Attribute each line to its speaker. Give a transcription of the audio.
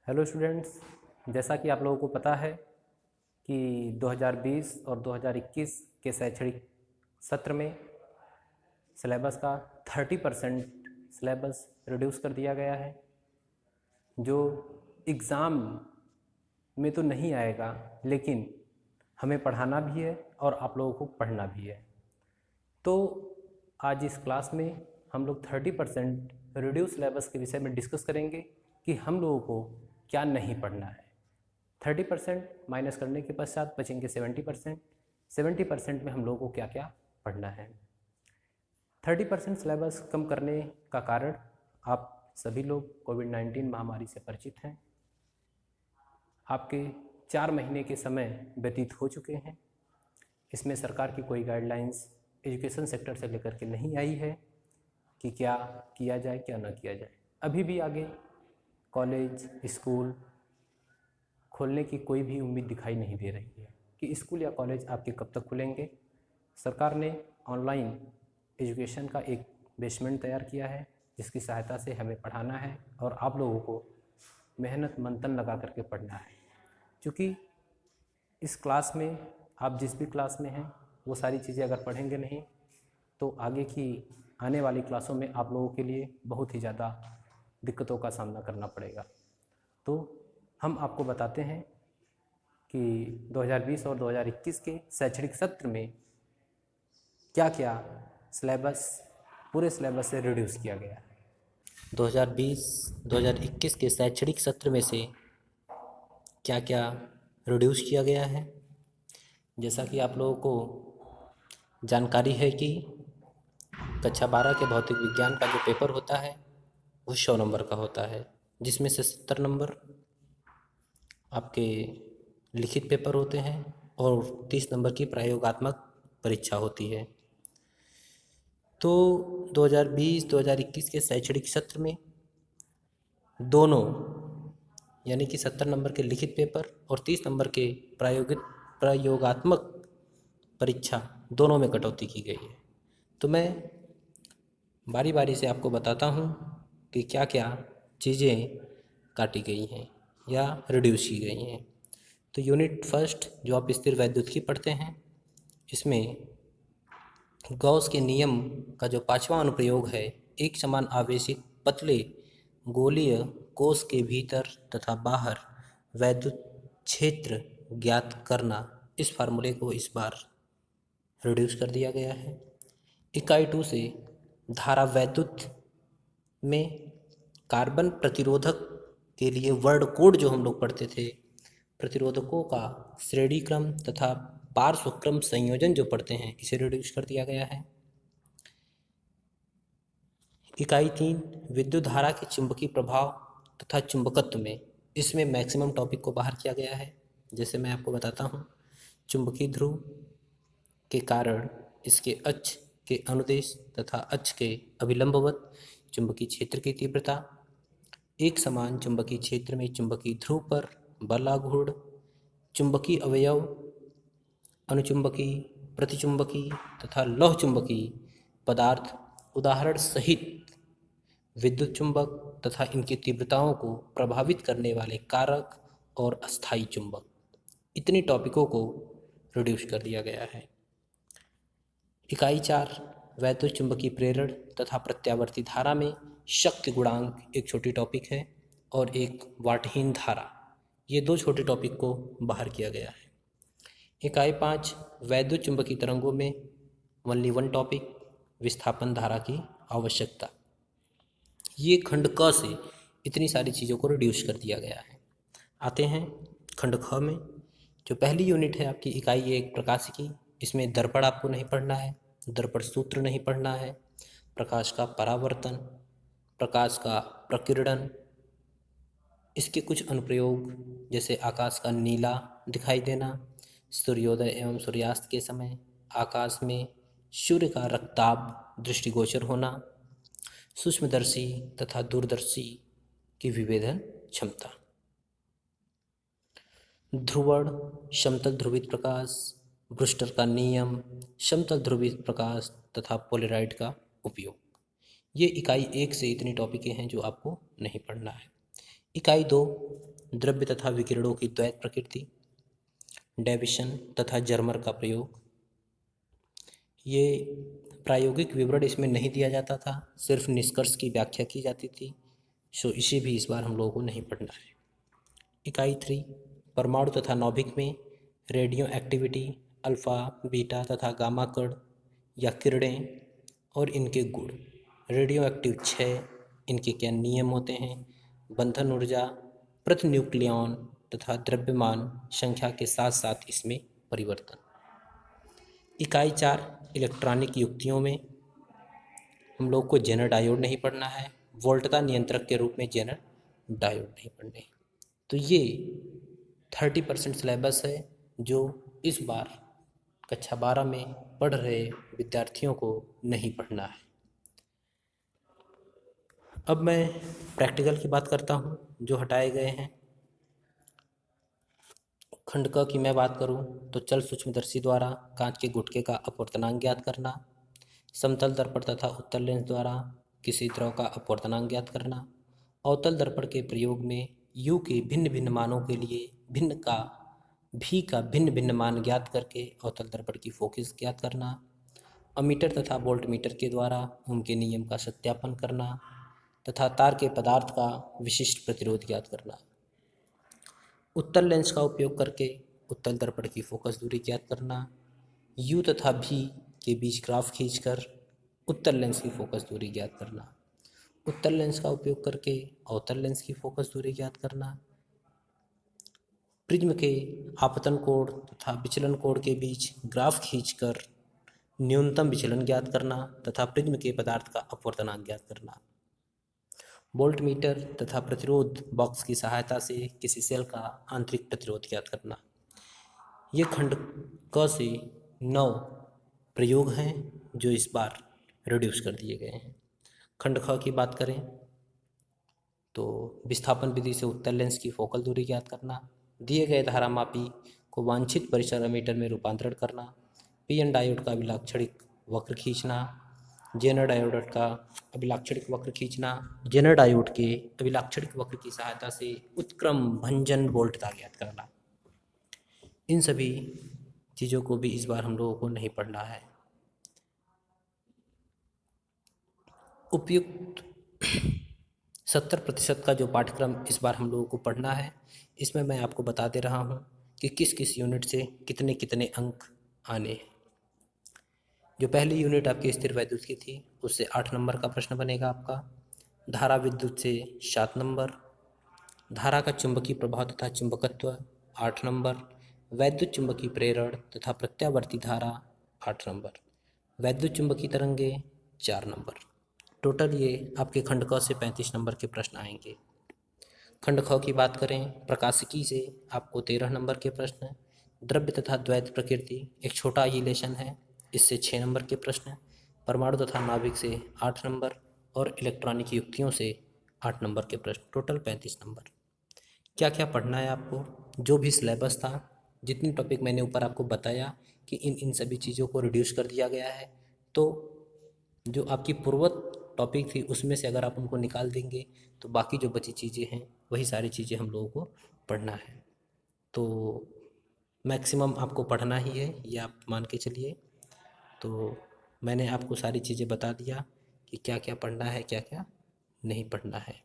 Speaker 1: Hello students, जैसा कि आप लोगों को पता है कि 2020 और 2021 के शैक्षणिक सत्र में सिलेबस का 30% सिलेबस रिड्यूस कर दिया गया है, जो एग्ज़ाम में तो नहीं आएगा, लेकिन हमें पढ़ाना भी है और आप लोगों को पढ़ना भी है। तो आज इस क्लास में हम लोग 30% रिड्यूस सिलेबस के विषय में डिस्कस करेंगे कि हम लोगों को क्या नहीं पढ़ना है। 30% माइनस करने के पश्चात बचेंगे 70%। 70% में हम लोगों को क्या क्या पढ़ना है। 30% सिलेबस कम करने का कारण आप सभी लोग कोविड-19 महामारी से परिचित हैं। आपके 4 महीने के समय व्यतीत हो चुके हैं। इसमें सरकार की कोई गाइडलाइंस एजुकेशन सेक्टर से लेकर के नहीं आई है कि क्या किया जाए क्या ना किया जाए। अभी भी आगे कॉलेज स्कूल खोलने की कोई भी उम्मीद दिखाई नहीं दे रही है कि स्कूल या कॉलेज आपके कब तक खुलेंगे। सरकार ने ऑनलाइन एजुकेशन का एक बेसमेंट तैयार किया है, जिसकी सहायता से हमें पढ़ाना है और आप लोगों को मेहनत मंथन लगा करके पढ़ना है। क्योंकि इस क्लास में आप जिस भी क्लास में हैं वो सारी चीज़ें अगर पढ़ेंगे नहीं तो आगे की आने वाली क्लासों में आप लोगों के लिए बहुत ही ज़्यादा दिक्कतों का सामना करना पड़ेगा। तो हम आपको बताते हैं कि 2020 और 2021 के शैक्षणिक सत्र में क्या क्या सिलेबस पूरे सिलेबस से रिड्यूस किया गया है।
Speaker 2: 2020-2021 के शैक्षणिक सत्र में से क्या क्या रिड्यूस किया गया है। जैसा कि आप लोगों को जानकारी है कि कक्षा 12 के भौतिक विज्ञान का जो पेपर होता है वो 100 नंबर का होता है, जिसमें से 70 नंबर आपके लिखित पेपर होते हैं और 30 नंबर की प्रयोगात्मक परीक्षा होती है। तो 2020-2021 के शैक्षणिक सत्र में दोनों यानी कि 70 नंबर के लिखित पेपर और 30 नंबर के प्रयोगात्मक परीक्षा दोनों में कटौती की गई है। तो मैं बारी बारी से आपको बताता हूँ कि क्या क्या चीज़ें काटी गई हैं या रिड्यूस की गई हैं। तो यूनिट फर्स्ट जो आप स्थिर वैद्युतिकी पढ़ते हैं, इसमें गॉस के नियम का जो 5वां अनुप्रयोग है, एक समान आवेशित पतले गोलीय कोश के भीतर तथा बाहर वैद्युत क्षेत्र ज्ञात करना, इस फार्मूले को इस बार रिड्यूस कर दिया गया है। इकाई 2 से धारा वैद्युत में कार्बन प्रतिरोधक के लिए वर्ड कोड जो हम लोग पढ़ते थे, प्रतिरोधकों का श्रेणी क्रम तथा पार्श्व क्रम संयोजन जो पढ़ते हैं, इसे रिड्यूस कर दिया गया है। इकाई 3 विद्युत धारा के चुंबकीय प्रभाव तथा चुंबकत्व में, इसमें मैक्सिमम टॉपिक को बाहर किया गया है। जैसे मैं आपको बताता हूँ, चुंबकीय ध्रुव के कारण इसके अक्ष के अनुदेश तथा अक्ष के अभिलंबवत चुंबकीय क्षेत्र की तीव्रता, एक समान चुंबकीय क्षेत्र में चुंबकीय ध्रुव पर बल आघूर्ण, चुंबकीय अवयव, अनुचुंबकीय, प्रतिचुंबकीय तथा लौह चुंबकीय पदार्थ उदाहरण सहित विद्युत चुंबक तथा इनकी तीव्रताओं को प्रभावित करने वाले कारक और अस्थायी चुंबक, इतनी टॉपिकों को रिड्यूस कर दिया गया है। इकाई 4 वैद्युत चुंबकीय प्रेरण तथा प्रत्यावर्ती धारा में शक्ति गुणांक एक छोटी टॉपिक है और एक वाटहीन धारा, ये 2 छोटे टॉपिक को बाहर किया गया है। इकाई 5 वैद्युत चुंबकीय तरंगों में ओनली 1 टॉपिक, विस्थापन धारा की आवश्यकता, ये खंड क से इतनी सारी चीज़ों को रिड्यूस कर दिया गया है। आते हैं खंड ख में, जो पहली यूनिट है आपकी इकाई 1 प्रकाशिकी, इसमें दर्पण आपको नहीं पढ़ना है, दर्पण सूत्र नहीं पढ़ना है, प्रकाश का परावर्तन, प्रकाश का प्रकीर्णन, इसके कुछ अनुप्रयोग जैसे आकाश का नीला दिखाई देना, सूर्योदय एवं सूर्यास्त के समय आकाश में सूर्य का रक्ताभ दृष्टिगोचर होना, सूक्ष्मदर्शी तथा दूरदर्शी की विभेदन क्षमता, ध्रुवण, समतल ध्रुवित प्रकाश, ब्रूस्टर का नियम, समतल ध्रुवित प्रकाश तथा पोलराइड का उपयोग, ये इकाई 1 से इतनी टॉपिकें हैं जो आपको नहीं पढ़ना है। इकाई 2 द्रव्य तथा विकिरणों की द्वैत प्रकृति, डेविसन तथा जर्मर का प्रयोग। ये प्रायोगिक विवरण इसमें नहीं दिया जाता था, सिर्फ निष्कर्ष की व्याख्या की जाती थी, सो इसे भी इस बार हम लोगों को नहीं पढ़ना है। इकाई 3, परमाणु तथा नाभिक में रेडियो एक्टिविटी, अल्फा, बीटा तथा गामा कण या किरणें और इनके गुण। रेडियो एक्टिव 6, इनके क्या नियम होते हैं, बंधन ऊर्जा, प्रतिन्यूक्लियॉन तथा द्रव्यमान संख्या के साथ साथ इसमें परिवर्तन। इकाई 4, इलेक्ट्रॉनिक युक्तियों में हम लोग को जेनर डायोड नहीं पढ़ना है, वोल्टता नियंत्रक के रूप में जेनर डायोड नहीं पढ़ने। तो ये 30% सिलेबस है जो इस बार कक्षा 12 में पढ़ रहे विद्यार्थियों को नहीं पढ़ना है। अब मैं प्रैक्टिकल की बात करता हूँ जो हटाए गए हैं। खंड क की मैं बात करूँ तो चल सूक्ष्मदर्शी द्वारा कांच के गुटके का अपवर्तनांक ज्ञात करना, समतल दर्पण तथा उत्तल लेंस द्वारा किसी द्रव का अपवर्तनांक ज्ञात करना, अवतल दर्पण के प्रयोग में u के भिन्न भिन्न मानों के लिए v का भिन्न भिन्न मान ज्ञात करके अवतल दर्पण की फोकस ज्ञात करना, अमीटर तथा वोल्टमीटर के द्वारा उनके नियम का सत्यापन करना तथा तार के पदार्थ का विशिष्ट प्रतिरोध ज्ञात करना। उत्तल लेंस का उपयोग करके उत्तल दर्पण की फोकस दूरी ज्ञात करना, u तथा v के बीच ग्राफ खींचकर उत्तल लेंस की फोकस दूरी ज्ञात करना, उत्तल लेंस का उपयोग करके अवतल लेंस की फोकस दूरी ज्ञात करना, प्रिज्म के आपतन कोण तथा विचलन कोण के बीच ग्राफ खींचकर न्यूनतम विचलन ज्ञात करना तथा प्रिज्म के पदार्थ का अपवर्तनांक ज्ञात करना, वोल्टमीटर तथा प्रतिरोध बॉक्स की सहायता से किसी सेल का आंतरिक प्रतिरोध ज्ञात करना। ये खंड क से 9 प्रयोग हैं जो इस बार रिड्यूस कर दिए गए हैं। खंड ख की बात करें तो विस्थापन विधि से उत्तल लेंस की फोकल दूरी ज्ञात करना, दिए गए धारामापी को वांछित परिसर मीटर में रूपांतरण करना, पीएन डायोड का अभिलाक्षणिक वक्र खींचना, जेनर डायोड का अभिलाक्षणिक वक्र खींचना, जेनर डायोड के अभिलाक्षणिक वक्र की सहायता से उत्क्रम भंजन वोल्टता ज्ञात करना। इन सभी चीज़ों को भी इस बार हम लोगों को नहीं पढ़ना है। उपयुक्त 70% का जो पाठ्यक्रम इस बार हम लोगों को पढ़ना है, इसमें मैं आपको बता दे रहा हूँ कि किस किस यूनिट से कितने कितने अंक आने हैं। जो पहली यूनिट आपकी स्थिर वैद्युत की थी उससे 8 नंबर का प्रश्न बनेगा आपका, धारा विद्युत से 7 नंबर, धारा का चुंबकीय प्रभाव तथा चुंबकत्व 8 नंबर, वैद्युत चुंबकीय प्रेरण तथा प्रत्यावर्ती धारा 8 नंबर, वैद्युत चुंबकीय तरंगे 4 नंबर। टोटल ये आपके खंड क से 35 नंबर के प्रश्न आएंगे। खंड ख की बात करें, प्रकाशिकी से आपको 13 नंबर के प्रश्न, द्रव्य तथा द्वैत प्रकृति एक छोटा ही लेशन है, इससे 6 नंबर के प्रश्न, परमाणु तथा नाभिक से 8 नंबर और इलेक्ट्रॉनिक युक्तियों से 8 नंबर के प्रश्न, टोटल 35 नंबर। क्या क्या पढ़ना है आपको, जो भी सिलेबस था, जितनी टॉपिक मैंने ऊपर आपको बताया कि इन सभी चीज़ों को रिड्यूस कर दिया गया है, तो जो आपकी पूर्वत टॉपिक थी उसमें से अगर आप उनको निकाल देंगे तो बाकी जो बची चीज़ें हैं वही सारी चीज़ें हम लोगों को पढ़ना है। तो मैक्सिमम आपको पढ़ना ही है, ये आप मान के चलिए। तो मैंने आपको सारी चीज़ें बता दिया कि क्या क्या पढ़ना है, क्या क्या नहीं पढ़ना है।